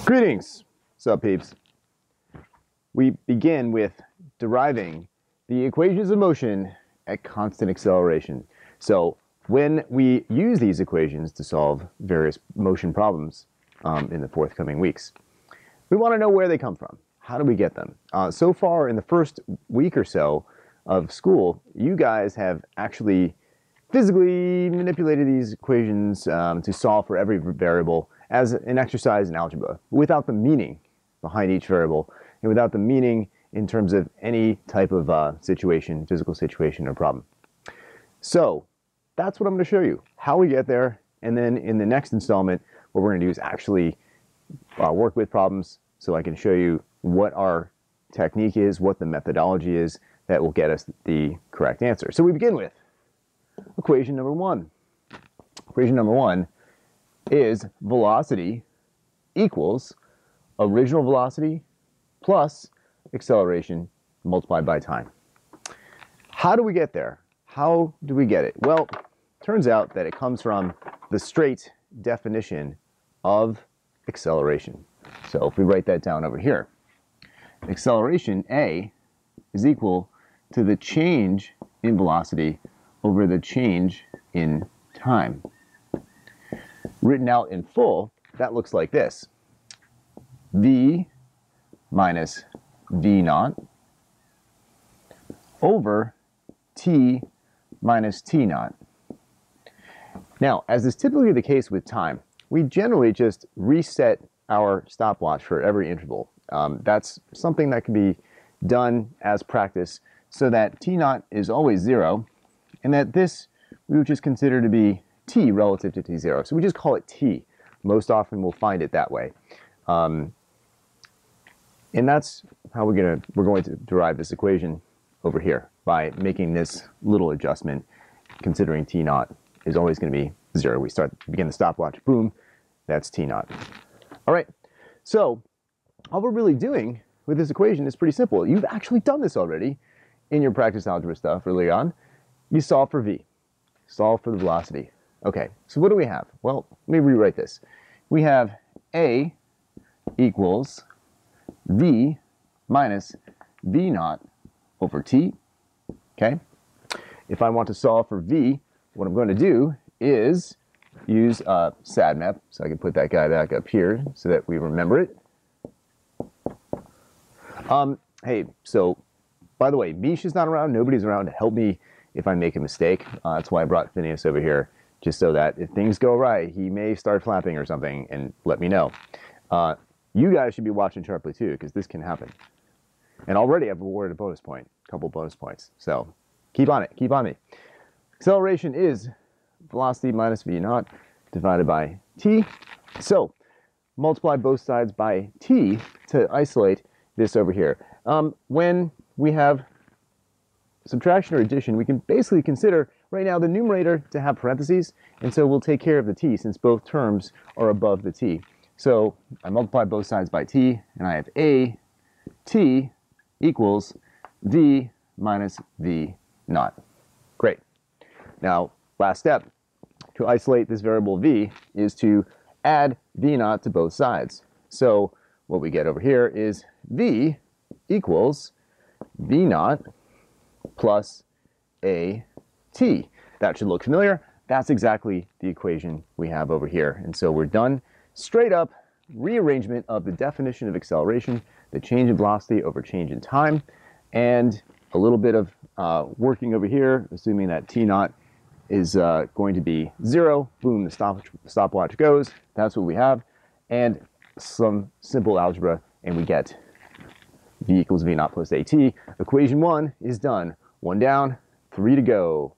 Greetings, sup peeps. We begin with deriving the equations of motion at constant acceleration. So when we use these equations to solve various motion problems in the forthcoming weeks, we want to know where they come from. How do we get them? So far in the first week or so of school, you guys have actually physically manipulated these equations to solve for every variable as an exercise in algebra, without the meaning behind each variable and without the meaning in terms of any type of situation, physical situation or problem. So that's what I'm going to show you, how we get there, and then in the next installment, what we're going to do is actually work with problems so I can show you what our technique is, what the methodology is that will get us the correct answer. So we begin with equation number one. Equation number one is velocity equals original velocity plus acceleration multiplied by time. How do we get there? How do we get it? Well, turns out that it comes from the straight definition of acceleration. So if we write that down over here, acceleration A is equal to the change in velocity over the change in time. Written out in full, that looks like this. V minus V naught over T minus T naught. Now, as is typically the case with time, we generally just reset our stopwatch for every interval. That's something that can be done as practice so that T naught is always 0, and that this we would just consider to be T relative to T0. So we just call it T. Most often we'll find it that way. And that's how we're going to derive this equation over here by making this little adjustment, considering T naught is always going to be 0. We begin the stopwatch, boom, that's T naught. All right, so all we're really doing with this equation is pretty simple. You've actually done this already in your practice algebra stuff early on. You solve for V, solve for the velocity. Okay, so what do we have? Well, let me rewrite this. We have A equals V minus V naught over T, okay? If I want to solve for V, what I'm going to do is use SADMAP, so I can put that guy back up here so that we remember it. Hey, so by the way, Mish is not around, nobody's around to help me if I make a mistake. That's why I brought Phineas over here, just so that if things go right, he may start flapping or something and let me know. You guys should be watching sharply too, because this can happen. And already I've awarded a bonus point, a couple bonus points. So keep on it, keep on me. Acceleration is velocity minus V naught divided by T. So multiply both sides by T to isolate this over here. When we have subtraction or addition, we can basically consider right now the numerator to have parentheses, and so we'll take care of the T since both terms are above the T. So I multiply both sides by T, and I have A T equals V minus V naught. Great. Now, last step to isolate this variable V is to add V naught to both sides. So what we get over here is V equals V naught plus A T. That should look familiar. That's exactly the equation we have over here. And so we're done. Straight up rearrangement of the definition of acceleration, the change in velocity over change in time, and a little bit of working over here, assuming that T naught is going to be 0. Boom, the stopwatch goes. That's what we have. And some simple algebra, and we get V equals V naught plus AT. Equation 1 is done. 1 down, 3 to go.